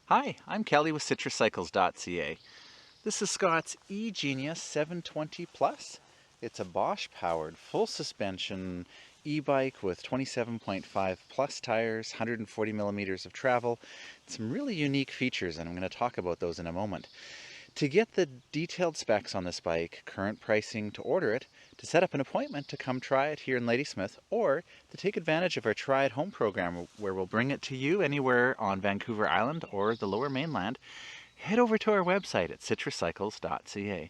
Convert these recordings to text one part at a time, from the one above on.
Hi, I'm Kelly with citruscycles.ca. This is Scott's eGenius 720 Plus. It's a Bosch powered full suspension e-bike with 27.5 plus tires, 140 millimeters of travel, some really unique features, and I'm going to talk about those in a moment. To get the detailed specs on this bike, current pricing to order it, to set up an appointment to come try it here in Ladysmith, or to take advantage of our Try at Home program where we'll bring it to you anywhere on Vancouver Island or the Lower Mainland, head over to our website at citruscycles.ca.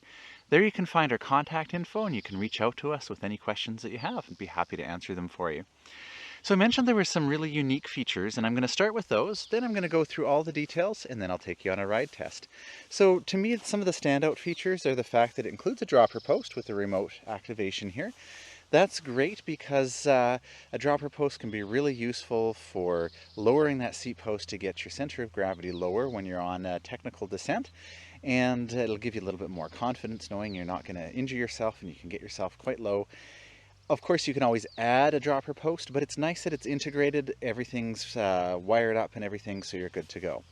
There you can find our contact info and you can reach out to us with any questions that you have and be happy to answer them for you. So I mentioned there were some really unique features, and I'm going to start with those, then I'm going to go through all the details, and then I'll take you on a ride test. So to me, some of the standout features are the fact that it includes a dropper post with a remote activation here. That's great because a dropper post can be really useful for lowering that seat post to get your center of gravity lower when you're on a technical descent, and it'll give you a little bit more confidence knowing you're not going to injure yourself and you can get yourself quite low. Of course, you can always add a dropper post, but it's nice that it's integrated, everything's wired up and everything, so you're good to go.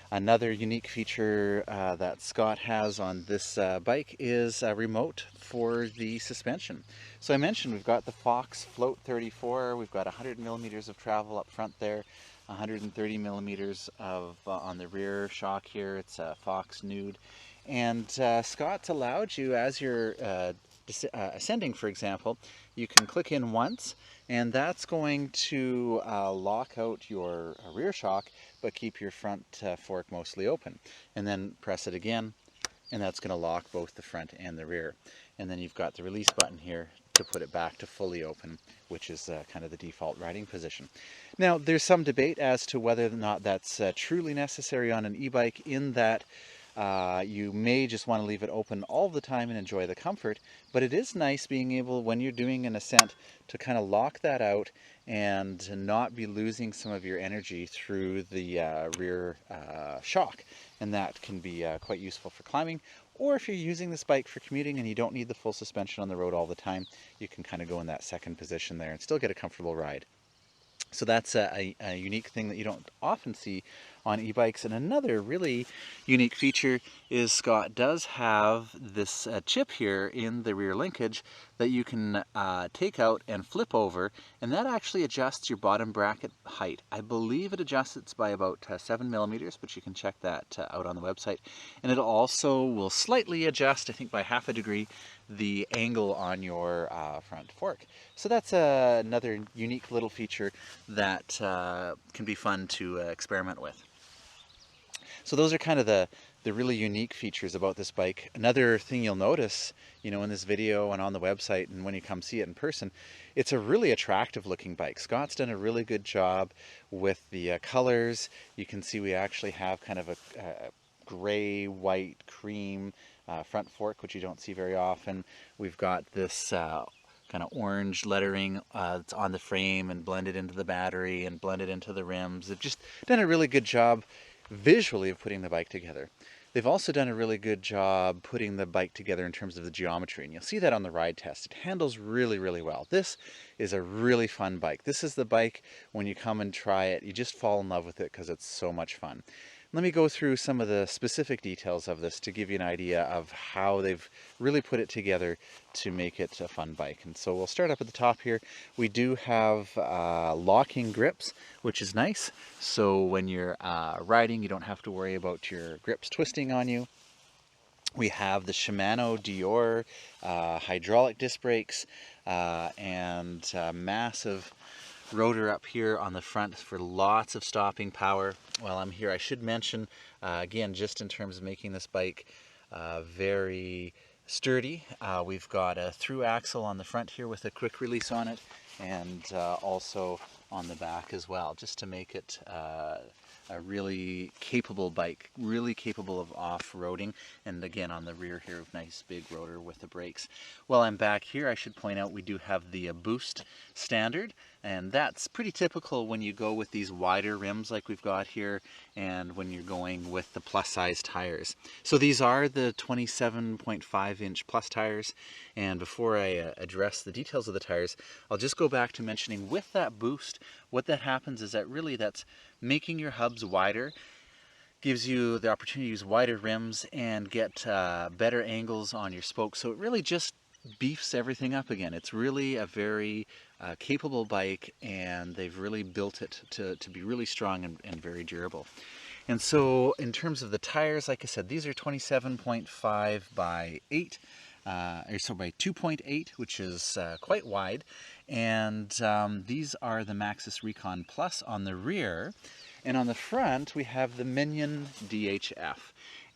Another unique feature that Scott has on this bike is a remote for the suspension. So I mentioned we've got the Fox Float 34, we've got 100 millimeters of travel up front there, 130 millimeters of on the rear shock here. It's a Fox Nude. And Scott's allowed you, as you're ascending, for example, you can click in once, and that's going to lock out your rear shock, but keep your front fork mostly open. And then press it again, and that's going to lock both the front and the rear. And then you've got the release button here to put it back to fully open, which is kind of the default riding position. Now, there's some debate as to whether or not that's truly necessary on an e-bike, in that you may just want to leave it open all the time and enjoy the comfort, but it is nice being able, when you're doing an ascent, to kind of lock that out and not be losing some of your energy through the rear shock. And that can be quite useful for climbing. Or if you're using this bike for commuting and you don't need the full suspension on the road all the time, you can kind of go in that second position there and still get a comfortable ride. So that's a unique thing that you don't often see on e-bikes. And another really unique feature is Scott does have this chip here in the rear linkage that you can take out and flip over, and that actually adjusts your bottom bracket height. I believe it adjusts it by about 7 millimeters, but you can check that out on the website. And it also will slightly adjust, I think by half a degree, the angle on your front fork. So that's another unique little feature that can be fun to experiment with. So those are kind of the really unique features about this bike. Another thing you'll notice, you know, in this video and on the website and when you come see it in person, it's a really attractive looking bike. Scott's done a really good job with the colors. You can see we actually have kind of a gray, white, cream front fork, which you don't see very often. We've got this kind of orange lettering that's on the frame and blended into the battery and blended into the rims. They've just done a really good job visually of putting the bike together. They've also done a really good job putting the bike together in terms of the geometry, and you'll see that on the ride test. It handles really, really well. This is a really fun bike. This is the bike, when you come and try it, you just fall in love with it because it's so much fun. Let me go through some of the specific details of this to give you an idea of how they've really put it together to make it a fun bike. And so we'll start up at the top here. We do have locking grips, which is nice. So when you're riding, you don't have to worry about your grips twisting on you. We have the Shimano Dior hydraulic disc brakes and massive rotor up here on the front for lots of stopping power. While I'm here, I should mention, again, just in terms of making this bike very sturdy, we've got a through axle on the front here with a quick release on it, and also on the back as well, just to make it a really capable bike, really capable of off-roading. And again, on the rear here, nice big rotor with the brakes. While I'm back here, I should point out we do have the Boost standard, and that's pretty typical when you go with these wider rims like we've got here, and when you're going with the plus size tires. So these are the 27.5 inch plus tires, and before I address the details of the tires, I'll just go back to mentioning with that Boost, what that happens is that really that's making your hubs wider. gives you the opportunity to use wider rims and get better angles on your spokes. So it really just beefs everything up again. It's really a very capable bike, and they've really built it to be really strong and very durable. And so in terms of the tires, like I said, these are 27.5 by 8, so by 2.8, which is quite wide. And these are the Maxxis Recon Plus on the rear. And on the front, we have the Minion DHF.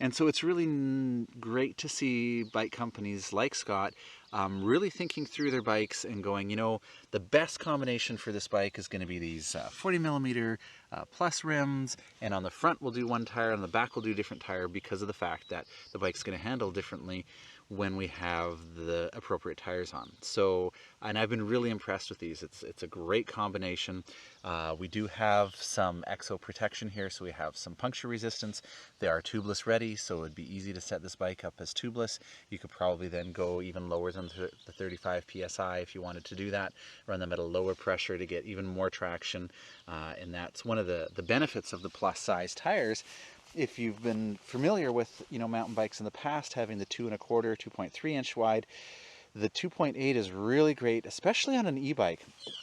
And so it's really great to see bike companies like Scott really thinking through their bikes and going, you know, the best combination for this bike is going to be these 40 millimeter plus rims, and on the front we'll do one tire, on the back we'll do a different tire, because of the fact that the bike's going to handle differently when we have the appropriate tires on. So, and I've been really impressed with these. It's a great combination. We do have some exo protection here, so we have some puncture resistance. They are tubeless ready, so it'd be easy to set this bike up as tubeless. You could probably then go even lower than the 35 psi if you wanted to do that. Run them at a lower pressure to get even more traction, and that's one of the benefits of the plus size tires. If you've been familiar with, you know, mountain bikes in the past having the 2 1/4, 2.3 inch wide, the 2.8 is really great, especially on an e-bike.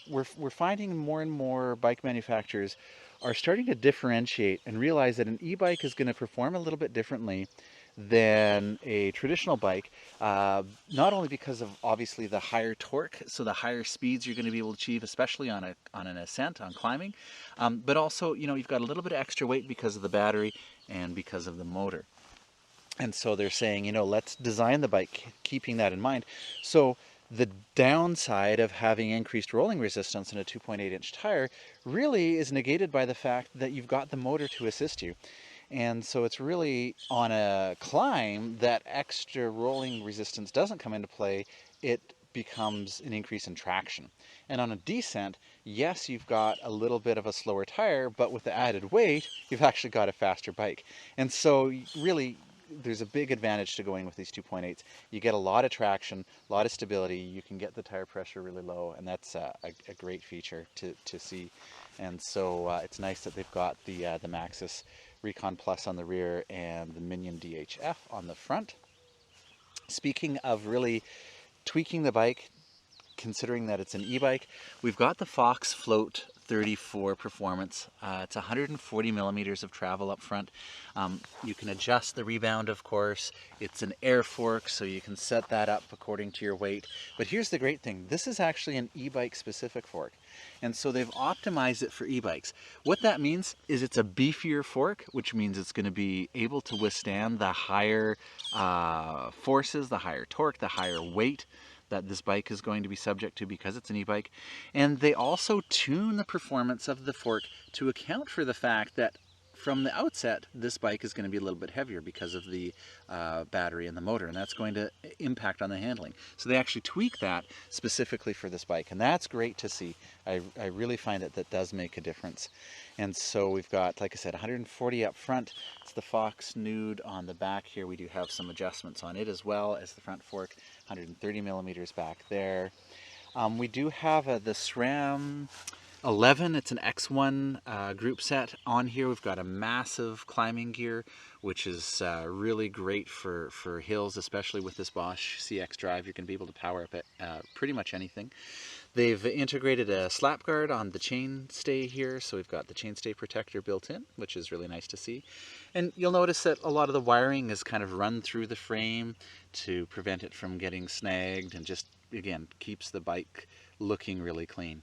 We're finding more and more bike manufacturers are starting to differentiate and realize that an e-bike is going to perform a little bit differently than a traditional bike, not only because of obviously the higher torque, so the higher speeds you're going to be able to achieve, especially on an ascent, on climbing, but also, you know, you've got a little bit of extra weight because of the battery and because of the motor. And so they're saying, you know, let's design the bike keeping that in mind. So the downside of having increased rolling resistance in a 2.8 inch tire really is negated by the fact that you've got the motor to assist you. And so it's really on a climb that extra rolling resistance doesn't come into play. It becomes an increase in traction. And on a descent, yes, you've got a little bit of a slower tire, but with the added weight, you've actually got a faster bike. And so really, there's a big advantage to going with these 2.8s. You get a lot of traction, a lot of stability, you can get the tire pressure really low, and that's a great feature to see. And so it's nice that they've got the Maxxis Recon Plus on the rear and the Minion DHF on the front. Speaking of really tweaking the bike, considering that it's an e-bike, we've got the Fox Float 34 Performance. It's 140 millimeters of travel up front. You can adjust the rebound, of course. It's an air fork, so you can set that up according to your weight. But here's the great thing. This is actually an e-bike specific fork. And so they've optimized it for e-bikes. What that means is it's a beefier fork, which means it's going to be able to withstand the higher forces, the higher torque, the higher weight that this bike is going to be subject to because it's an e-bike. And they also tune the performance of the fork to account for the fact that from the outset, this bike is going to be a little bit heavier because of the battery and the motor, and that's going to impact on the handling. So they actually tweak that specifically for this bike, and that's great to see. I really find that that does make a difference. And so we've got, like I said, 140 up front. It's the Fox Nude on the back here. We do have some adjustments on it as well as the front fork, 130 millimeters back there. We do have the SRAM 11, it's an X1 group set on here. We've got a massive climbing gear, which is really great for hills, especially with this Bosch CX drive. You're going to be able to power up at pretty much anything. They've integrated a slap guard on the chainstay here, so we've got the chainstay protector built in, which is really nice to see. And you'll notice that a lot of the wiring is kind of run through the frame to prevent it from getting snagged, and just, again, keeps the bike looking really clean.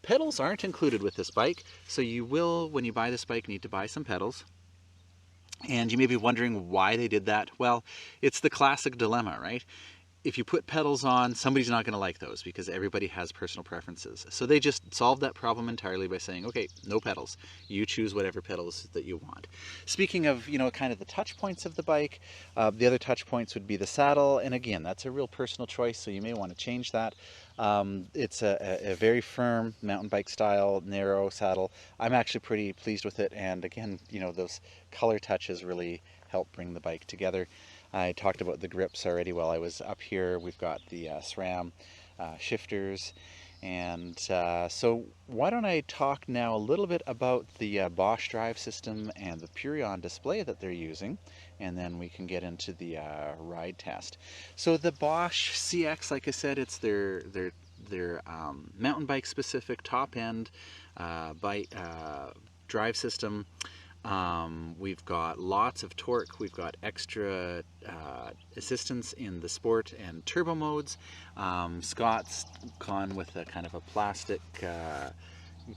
Pedals aren't included with this bike, so you will, when you buy this bike, need to buy some pedals. And you may be wondering why they did that. Well, it's the classic dilemma, right? If you put pedals on, somebody's not going to like those because everybody has personal preferences. So they just solved that problem entirely by saying, okay, no pedals. You choose whatever pedals that you want. Speaking of, you know, kind of the touch points of the bike, the other touch points would be the saddle. And again, that's a real personal choice, so you may want to change that. It's a very firm mountain bike style, narrow saddle. I'm actually pretty pleased with it. And again, you know, those color touches really help bring the bike together. I talked about the grips already while I was up here. We've got the SRAM shifters, And so why don't I talk now a little bit about the Bosch drive system and the Purion display that they're using, and then we can get into the ride test. So the Bosch CX, like I said, it's their mountain bike specific top end bike drive system. We've got lots of torque, we've got extra assistance in the sport and turbo modes. Scott's gone with a kind of a plastic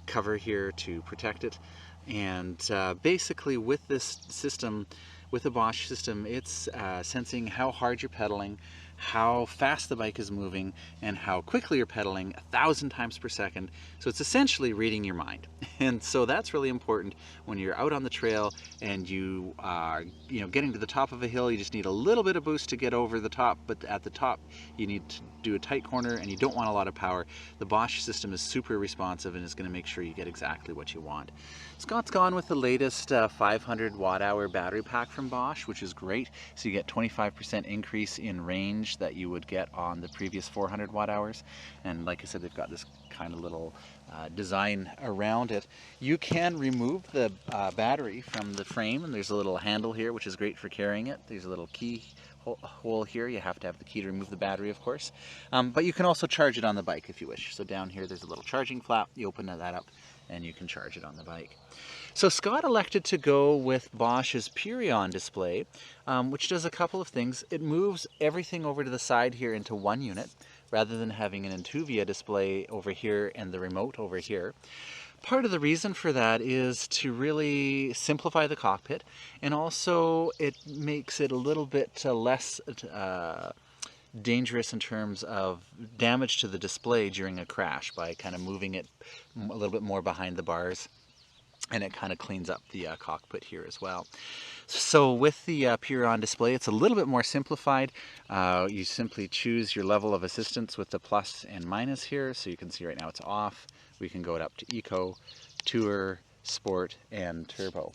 cover here to protect it. And basically with this system, with the Bosch system, it's sensing how hard you're pedaling, how fast the bike is moving, and how quickly you're pedaling 1,000 times per second. So it's essentially reading your mind. And so that's really important when you're out on the trail and you are, getting to the top of a hill. You just need a little bit of boost to get over the top, but at the top you need to do a tight corner and you don't want a lot of power. The Bosch system is super responsive and is going to make sure you get exactly what you want. Scott's gone with the latest 500 watt-hour battery pack from Bosch, which is great. So you get 25% increase in range that you would get on the previous 400 watt-hours. And like I said, they've got this kind of little design around it. You can remove the battery from the frame, and there's a little handle here which is great for carrying it. There's a little key hole here. You have to have the key to remove the battery, of course, but you can also charge it on the bike if you wish. So down here there's a little charging flap. You open that up and you can charge it on the bike. So Scott elected to go with Bosch's Purion display, which does a couple of things. It moves everything over to the side here into one unit rather than having an eMTB display over here and the remote over here. Part of the reason for that is to really simplify the cockpit, and also it makes it a little bit less dangerous in terms of damage to the display during a crash by kind of moving it a little bit more behind the bars, and it kind of cleans up the cockpit here as well. So with the Purion display, it's a little bit more simplified. You simply choose your level of assistance with the plus and minus here. So you can see right now it's off. We can go it up to Eco, Tour, Sport, and Turbo.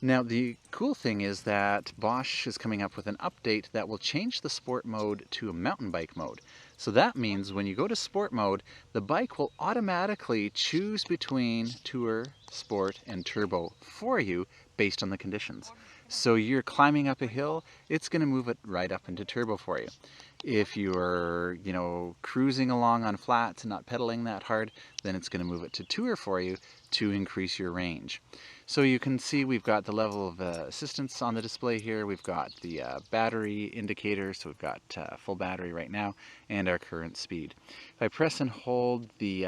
Now the cool thing is that Bosch is coming up with an update that will change the sport mode to a mountain bike mode. So that means when you go to sport mode, the bike will automatically choose between Tour, Sport, and Turbo for you based on the conditions. So you're climbing up a hill, it's going to move it right up into Turbo for you. If you're, cruising along on flats and not pedaling that hard, then it's going to move it to Tour for you to increase your range. So you can see we've got the level of assistance on the display here. We've got the battery indicator, so we've got full battery right now, and our current speed. If I press and hold the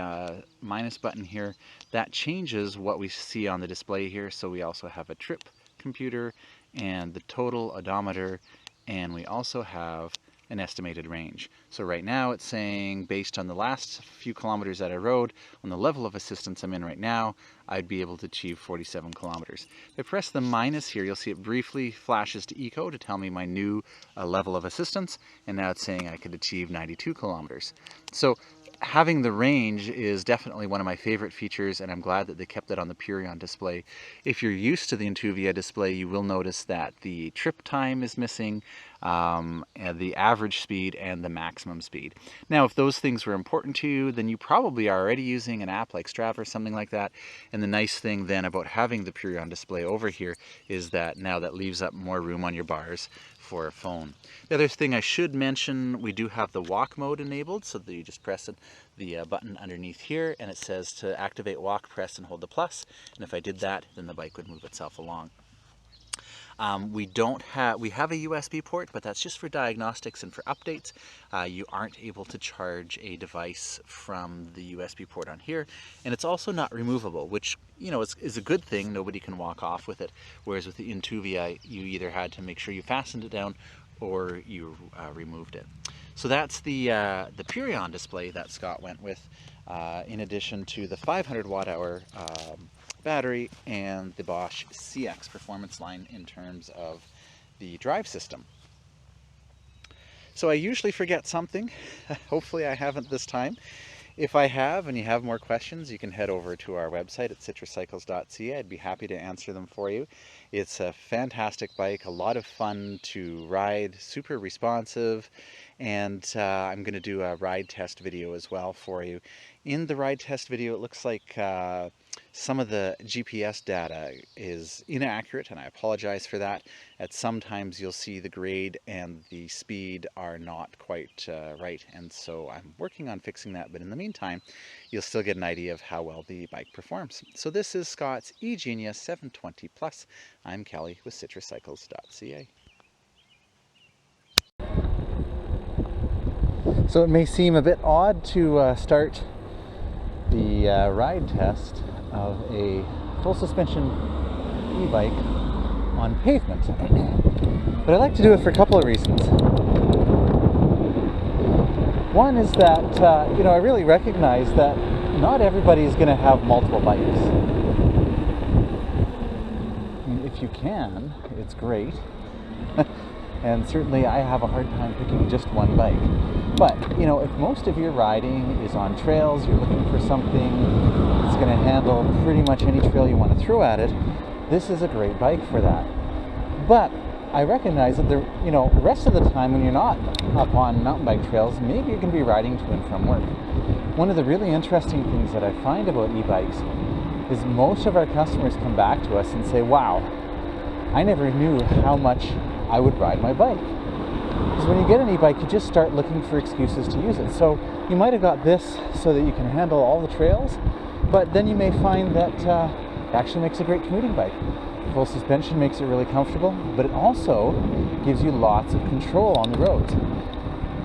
minus button here, that changes what we see on the display here. So we also have a trip computer and the total odometer, and we also have an estimated range. So right now it's saying, based on the last few kilometers that I rode, on the level of assistance I'm in right now, I'd be able to achieve 47 kilometers. If I press the minus here, you'll see it briefly flashes to Eco to tell me my new level of assistance, and now it's saying I could achieve 92 kilometers. So having the range is definitely one of my favorite features, and I'm glad that they kept it on the Purion display. If you're used to the eMTB display, you will notice that the trip time is missing, and the average speed and the maximum speed. Now, if those things were important to you, then you probably are already using an app like Strava or something like that. And the nice thing then about having the Purion display over here is that now that leaves up more room on your bars for a phone. The other thing I should mention, we do have the walk mode enabled, so that you just press the button underneath here, and it says to activate walk, press and hold the plus, and if I did that, then the bike would move itself along. We have a USB port, but that's just for diagnostics and for updates. You aren't able to charge a device from the USB port on here, and it's also not removable, which is a good thing. Nobody can walk off with it, whereas with the eMTB you either had to make sure you fastened it down or you removed it. So that's the Purion display that Scott went with, in addition to the 500 watt-hour battery and the Bosch CX performance line in terms of the drive system. So I usually forget something. Hopefully I haven't this time. If I have and you have more questions, you can head over to our website at citruscycles.ca. I'd be happy to answer them for you. It's a fantastic bike, a lot of fun to ride, super responsive, and I'm going to do a ride test video as well for you. In the ride test video, it looks like some of the GPS data is inaccurate, and I apologize for that. At some times you'll see the grade and the speed are not quite right, and so I'm working on fixing that, but in the meantime you'll still get an idea of how well the bike performs. So this is Scott's eGenius 720 Plus. I'm Kelly with citruscycles.ca. So it may seem a bit odd to start the ride test of a full suspension e-bike on pavement, but I like to do it for a couple of reasons. One is that I really recognize that not everybody is going to have multiple bikes. I mean, if you can, it's great. And certainly I have a hard time picking just one bike. But, if most of your riding is on trails, you're looking for something that's going to handle pretty much any trail you want to throw at it, this is a great bike for that. But I recognize that the rest of the time when you're not up on mountain bike trails, maybe you're going to be riding to and from work. One of the really interesting things that I find about e-bikes is most of our customers come back to us and say, wow, I never knew how much I would ride my bike. Because when you get an e-bike, you just start looking for excuses to use it. So you might have got this so that you can handle all the trails, but then you may find that it actually makes a great commuting bike. Full suspension makes it really comfortable, but it also gives you lots of control on the roads.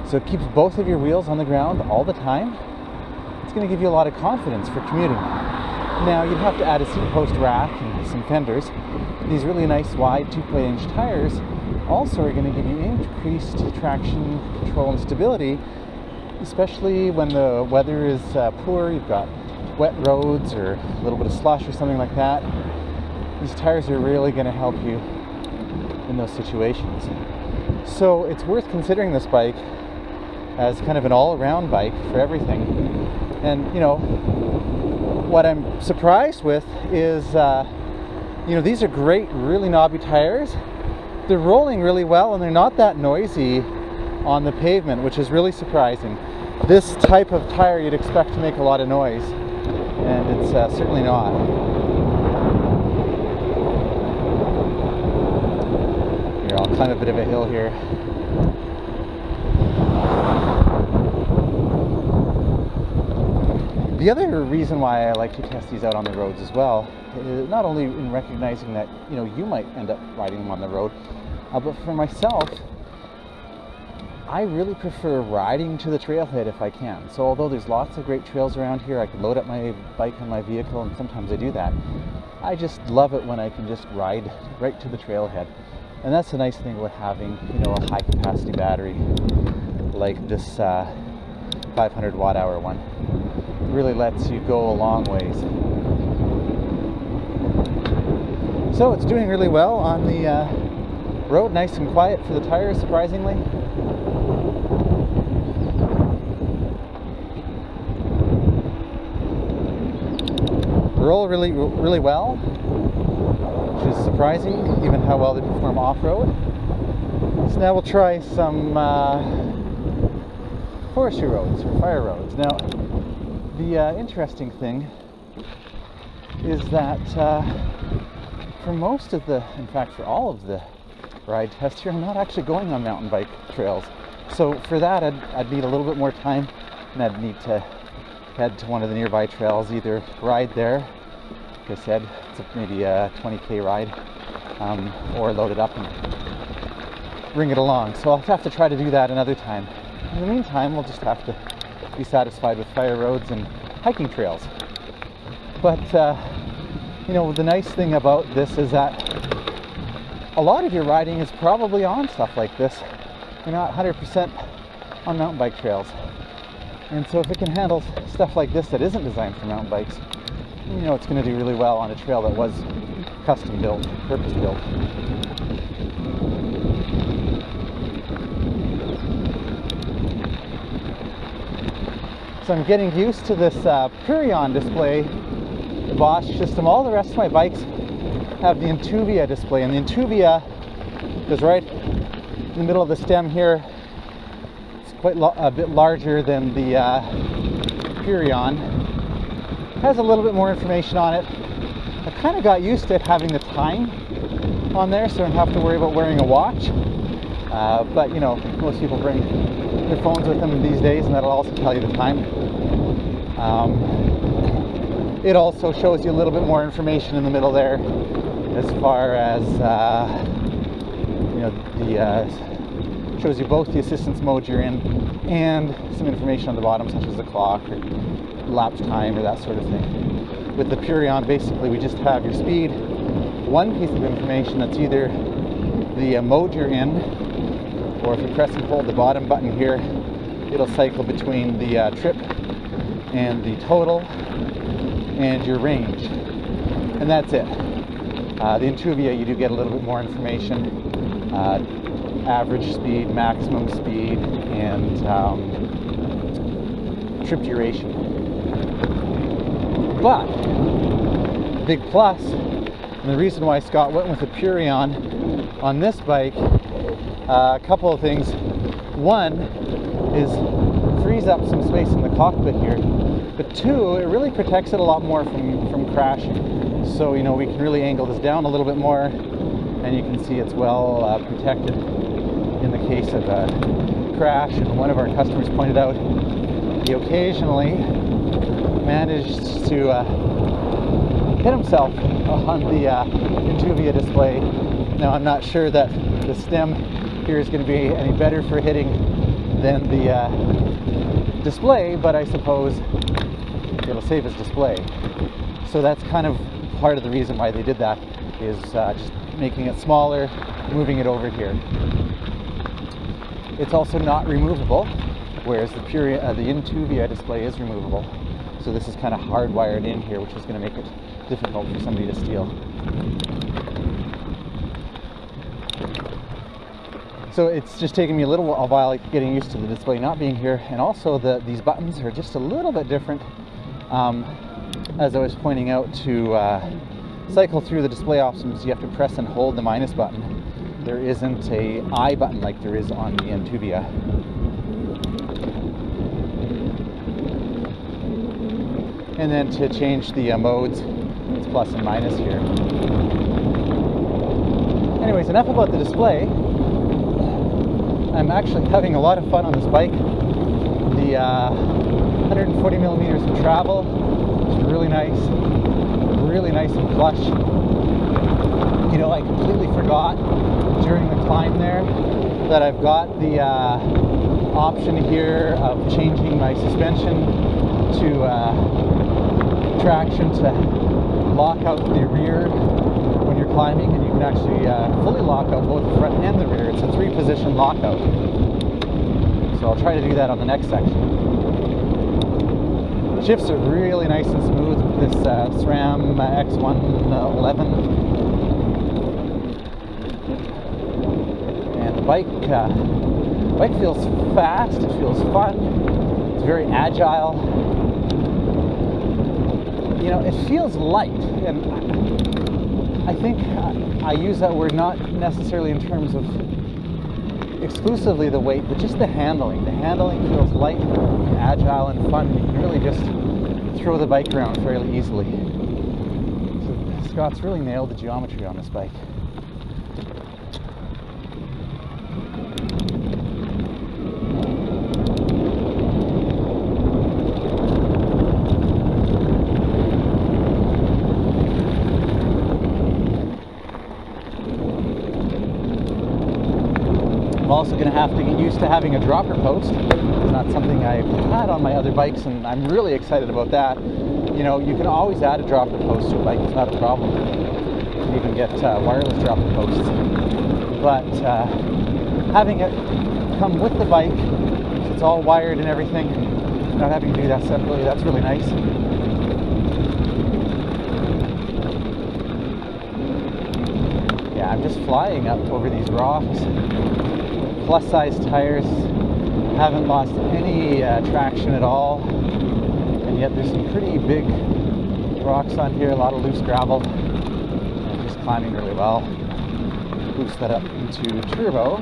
So it keeps both of your wheels on the ground all the time. It's going to give you a lot of confidence for commuting. Now you'd have to add a seat post rack and some fenders. These really nice wide 2.8-inch tires also are going to give you increased traction, control, and stability, especially when the weather is poor, you've got wet roads or a little bit of slush or something like that. These tires are really going to help you in those situations. So it's worth considering this bike as kind of an all-around bike for everything. And what I'm surprised with is these are great, really knobby tires. They're rolling really well and they're not that noisy on the pavement, which is really surprising. This type of tire you'd expect to make a lot of noise, and it's certainly not. Here, I'll climb a bit of a hill here. The other reason why I like to test these out on the roads as well, is not only in recognizing that you might end up riding them on the road, but for myself, I really prefer riding to the trailhead if I can. So although there's lots of great trails around here, I can load up my bike on my vehicle, and sometimes I do that. I just love it when I can just ride right to the trailhead. And that's the nice thing about having, a high capacity battery like this 500 watt hour one. It really lets you go a long ways. So it's doing really well on the road, nice and quiet for the tires, surprisingly. Roll really well, which is surprising, given how well they perform off-road. So now we'll try some forestry roads or fire roads. Now, the interesting thing is that for most of in fact for all of the ride tests here, I'm not actually going on mountain bike trails. So for that, I'd need a little bit more time, and I'd need to head to one of the nearby trails, either ride there, like I said, it's maybe a 20k ride, or load it up and bring it along. So I'll have to try to do that another time. In the meantime, we'll just have to be satisfied with fire roads and hiking trails. But the nice thing about this is that a lot of your riding is probably on stuff like this. You're not 100% on mountain bike trails. And so if it can handle stuff like this that isn't designed for mountain bikes, it's going to do really well on a trail that was custom built, purpose built. So I'm getting used to this Purion display, the Bosch system. All the rest of my bikes have the eMTB display, and the eMTB is right in the middle of the stem here. It's quite a bit larger than the Purion. Has a little bit more information on it. I kind of got used to it having the time on there, so I don't have to worry about wearing a watch. But you know, most people bring their phones with them these days, and that'll also tell you the time. It also shows you a little bit more information in the middle there, as far as you know, shows you both the assistance mode you're in and some information on the bottom, such as the clock or lapse time or that sort of thing. With the Purion, basically we just have your speed, one piece of information that's either the mode you're in, or if you press and hold the bottom button here, it'll cycle between the trip and the total and your range, and that's it. The eMTB, you do get a little bit more information, average speed, maximum speed, and trip duration. But the big plus, and the reason why Scott went with the Purion on this bike, a couple of things. One is frees up some space in the cockpit here, but two, it really protects it a lot more from crashing. So you know, we can really angle this down a little bit more, and you can see it's well protected in the case of a crash. And one of our customers pointed out he occasionally managed to hit himself on the eMTB display. Now I'm not sure that the stem here is going to be any better for hitting than the display, but I suppose it'll save his display. So that's kind of part of the reason why they did that, is just making it smaller, moving it over here. It's also not removable, whereas the eMTB display is removable. So this is kind of hardwired in here, which is going to make it difficult for somebody to steal. So it's just taken me a little while getting used to the display not being here, and also these buttons are just a little bit different. As I was pointing out, to cycle through the display options, you have to press and hold the minus button. There isn't a I button like there is on the eMTB. And then to change the modes, it's plus and minus here. Anyways, enough about the display. I'm actually having a lot of fun on this bike. The 140 millimeters of travel is really nice and plush. You know, I completely forgot during the climb there that I've got the option here of changing my suspension to traction to lock out the rear when you're climbing, and you can actually fully lock out both the front and the rear. It's a 3-position lockout. So I'll try to do that on the next section. Shifts are really nice and smooth with this SRAM X111. And the bike feels fast, it feels fun, it's very agile. You know, it feels light, and I think I use that word not necessarily in terms of exclusively the weight, but just the handling. The handling feels light, and agile, and fun. You can really just throw the bike around fairly easily. So Scott's really nailed the geometry on this bike. I'm also going to have to get used to having a dropper post. It's not something I've had on my other bikes, and I'm really excited about that. You know, you can always add a dropper post to a bike, it's not a problem. You can even get wireless dropper posts. But having it come with the bike, so it's all wired and everything, not having to do that separately, that's really nice. Yeah, I'm just flying up over these rocks. Plus size tires, haven't lost any traction at all, and yet there's some pretty big rocks on here, a lot of loose gravel. I'm just climbing really well. Boost that up into turbo.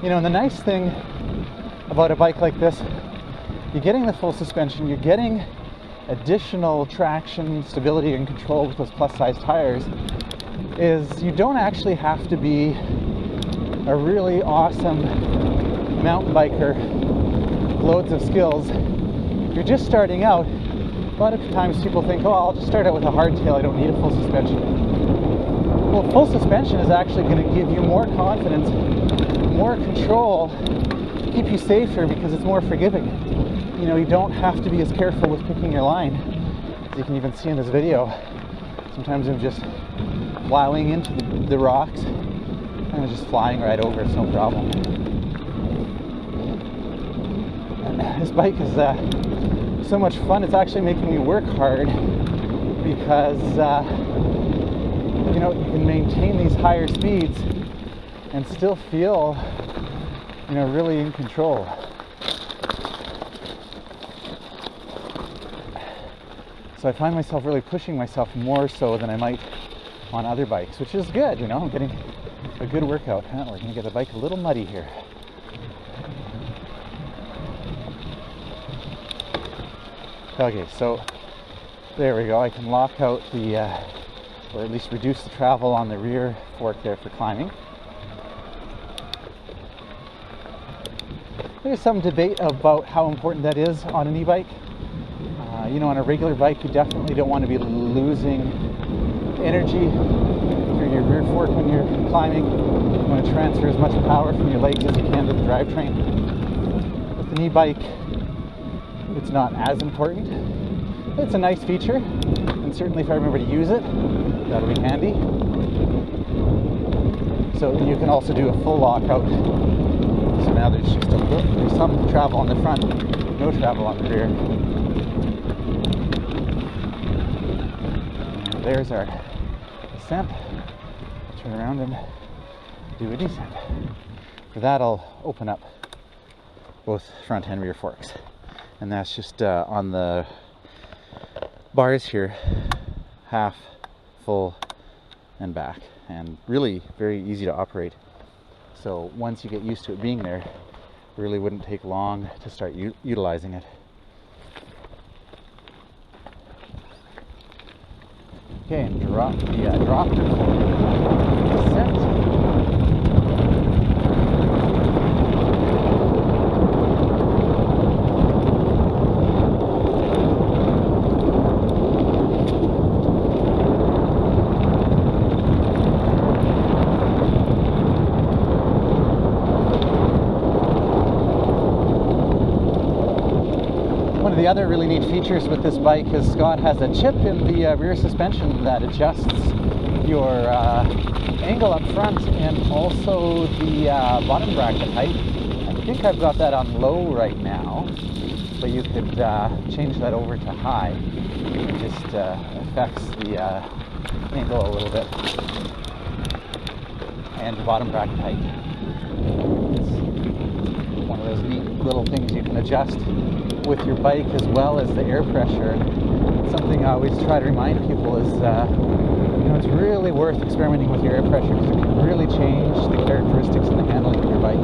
You know, and the nice thing about a bike like this, you're getting the full suspension, you're getting additional traction, stability, and control with those plus size tires, is you don't actually have to be a really awesome mountain biker, loads of skills. If you're just starting out, a lot of times people think, oh, I'll just start out with a hardtail, I don't need a full suspension. Well, full suspension is actually going to give you more confidence, more control, keep you safer because it's more forgiving. You know, you don't have to be as careful with picking your line. As you can even see in this video, sometimes I'm just plowing into the rocks and I'm just flying right over, it's no problem. And this bike is so much fun, it's actually making me work hard because you know, you can maintain these higher speeds and still feel, you know, really in control. So I find myself really pushing myself more so than I might on other bikes, which is good, you know, I'm getting a good workout. We're going to get the bike a little muddy here. Okay, so there we go. I can lock out the, or at least reduce the travel on the rear fork there for climbing. There's some debate about how important that is on an e-bike. You know, on a regular bike, you definitely don't want to be losing energy through your rear fork when you're climbing. You want to transfer as much power from your legs as you can to the drivetrain. With an e-bike, it's not as important. It's a nice feature, and certainly if I remember to use it, that'll be handy. So you can also do a full lockout. So now there's just there's some travel on the front, no travel on the rear. And there's our ascent. Turn around and do a descent. For that, I'll open up both front and rear forks. And that's just on the bars here, half, full, and back. And really very easy to operate. So once you get used to it being there, it really wouldn't take long to start utilizing it. Okay, and drop the dropper for descent. The other really neat features with this bike is Scott has a chip in the rear suspension that adjusts your angle up front and also the bottom bracket height. I think I've got that on low right now, but you could change that over to high. It just affects the angle a little bit. And the bottom bracket height. It's one of those neat little things you can adjust with your bike as well as the air pressure. Something I always try to remind people is, you know, it's really worth experimenting with your air pressure because it can really change the characteristics and the handling of your bike.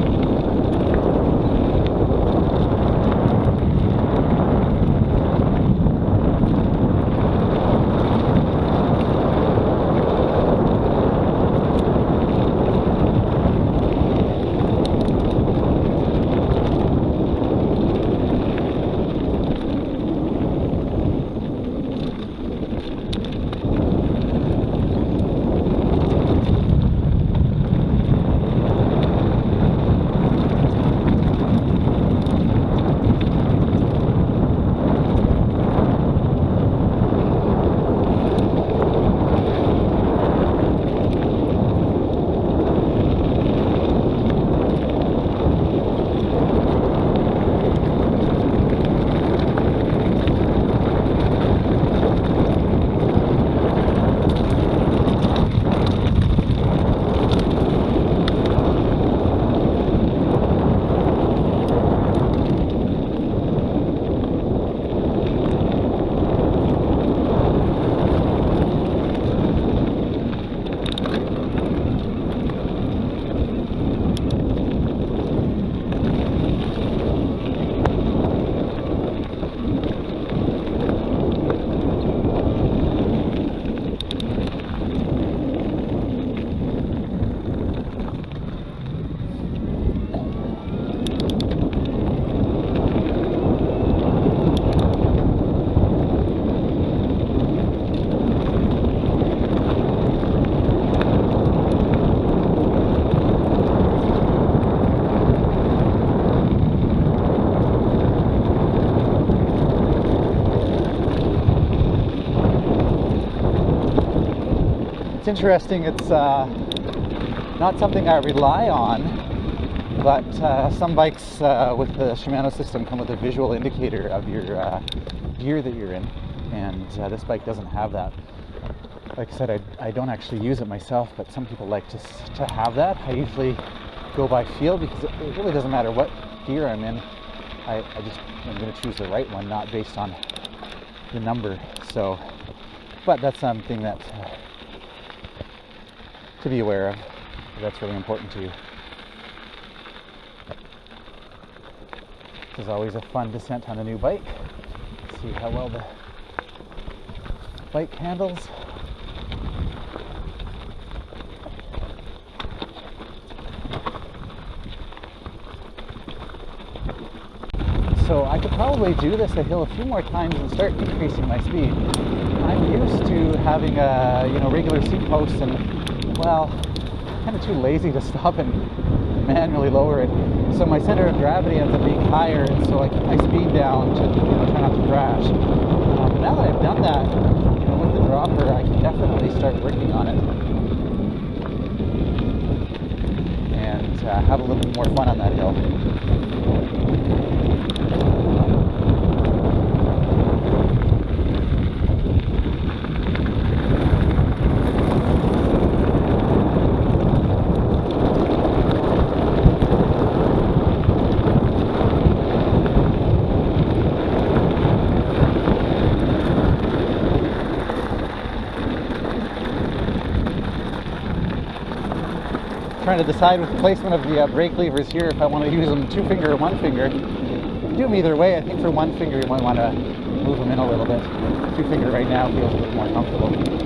it's interesting. It's not something I rely on, but some bikes with the Shimano system come with a visual indicator of your gear that you're in, and this bike doesn't have that. Like I said, I don't actually use it myself, but some people like to have that. I usually go by feel because it really doesn't matter what gear I'm in. I'm going to choose the right one, not based on the number. So, but that's something that to be aware of. That's really important to you. This is always a fun descent on a new bike. See how well the bike handles. So I could probably do this a hill a few more times and start increasing my speed. I'm used to having a regular seat post, and well, kind of too lazy to stop and manually lower it. So my center of gravity ends up being higher, and so I keep my speed down to try not to crash. But now that I've done that, with the dropper, I can definitely start working on it and have a little bit more fun on that hill. Trying to decide with the placement of the brake levers here if I want to use them 2-finger or 1-finger. Do them either way. I think for 1-finger you might want to move them in a little bit. 2-finger right now feels a little more comfortable.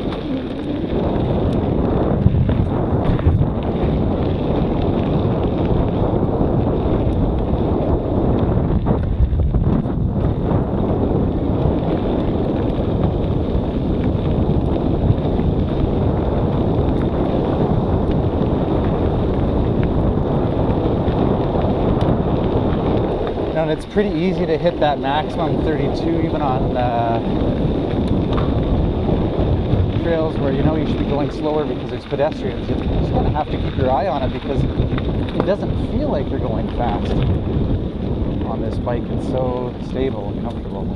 And it's pretty easy to hit that maximum 32 even on trails where you should be going slower because there's pedestrians. You just kind of have to keep your eye on it because it doesn't feel like you're going fast on this bike. It's so stable and comfortable.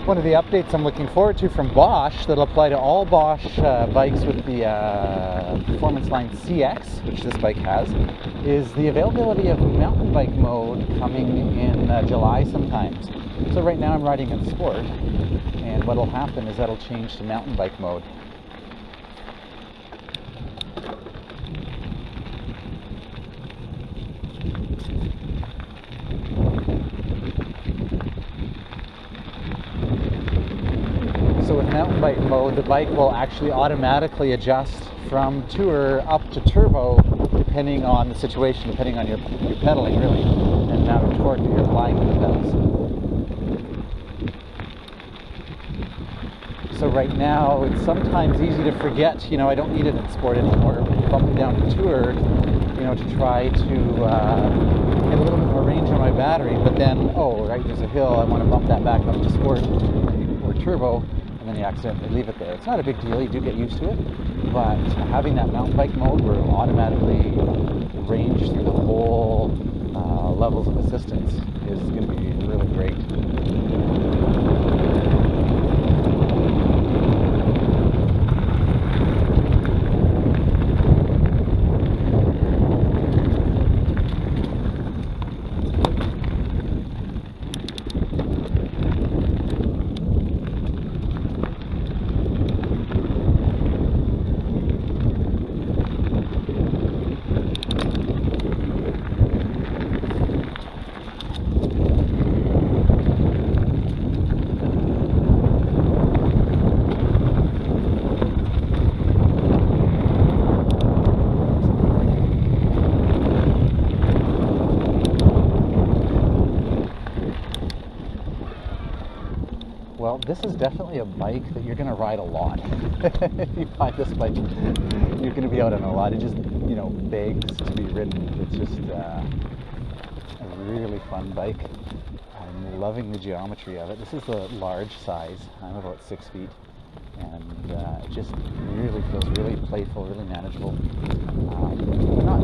One of the updates I'm looking forward to from Bosch that'll apply to all Bosch bikes with the Performance Line CX, which this bike has, is the availability of mountain bike mode coming in July sometimes. So right now I'm riding in Sport, and what'll happen is that'll change to mountain bike mode. So with mountain bike mode, the bike will actually automatically adjust from tour up to turbo depending on the situation, depending on your pedaling really, and the amount of torque that you're applying to the pedals. So right now, it's sometimes easy to forget, I don't need it in Sport anymore. Bump it down to tour, to try to get a little bit more range on my battery, but then, oh, right, there's a hill, I want to bump that back up to Sport or turbo, and then you accidentally leave it there. It's not a big deal, you do get used to it, but having that mountain bike mode where it'll automatically range through the whole levels of assistance is going to be really great. well, this is definitely a bike that you're going to ride a lot. If you buy this bike, you're going to be out on a lot. It just, you know, begs to be ridden. It's just a really fun bike. I'm loving the geometry of it. This is a large size. I'm about 6 feet, and it just really feels really playful, really manageable. Not,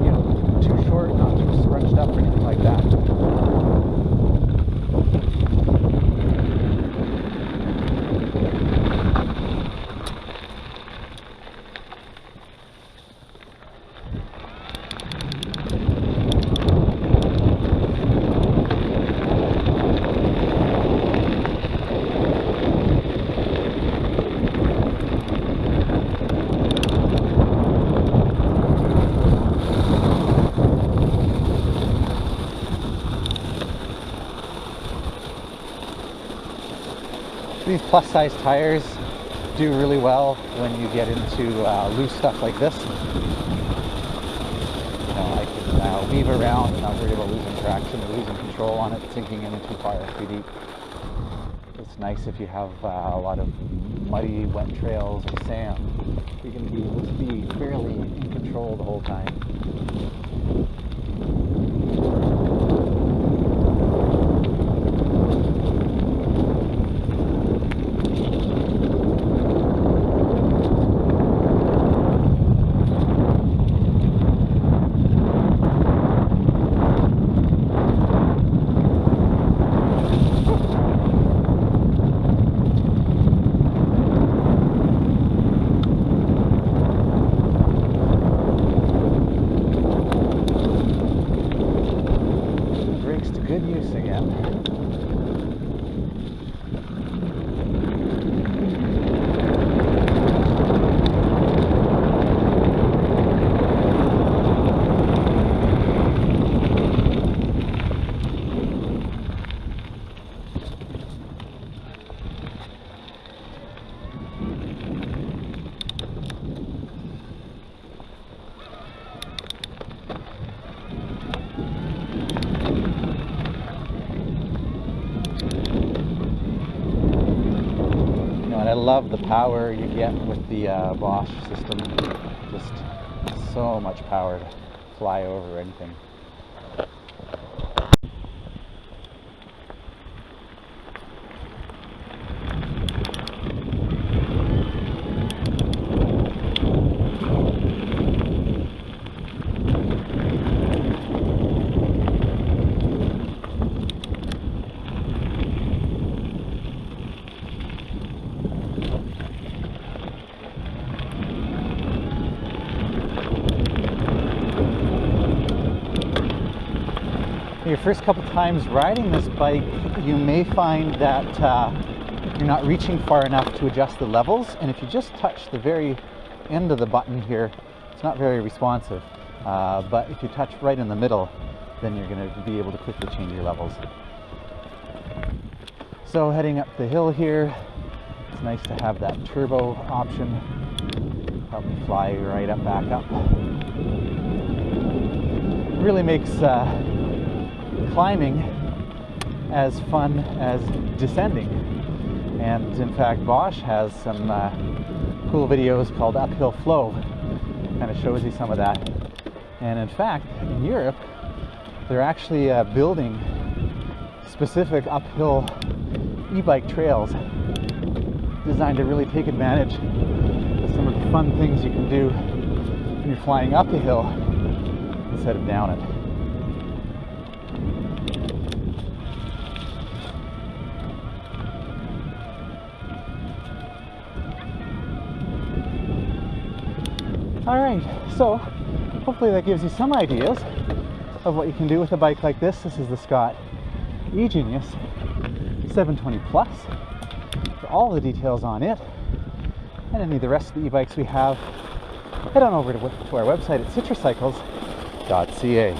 you know, too short, not too scrunched up or anything like that. These plus size tires do really well when you get into loose stuff like this. You know, I can weave around and not worry about losing traction or losing control on it, sinking in too far or too deep. It's nice if you have a lot of muddy, wet trails or sand. You're going to be able to be fairly in control the whole time. Good use again. I love the power you get with the Bosch system. Just so much power to fly over anything. Your first couple times riding this bike, you may find that you're not reaching far enough to adjust the levels, and if you just touch the very end of the button here, it's not very responsive. But if you touch right in the middle, then you're going to be able to quickly change your levels. So heading up the hill here, it's nice to have that turbo option. Help me fly right up, back up. It really makes climbing as fun as descending. And in fact, Bosch has some cool videos called Uphill Flow. Kind of shows you some of that. And in fact, in Europe, they're actually building specific uphill e-bike trails designed to really take advantage of some of the fun things you can do when you're flying up a hill instead of down it. Alright, so hopefully that gives you some ideas of what you can do with a bike like this. This is the Scott eGenius 720 Plus. For all the details on it and any of the rest of the e-bikes we have, head on over to our website at citruscycles.ca.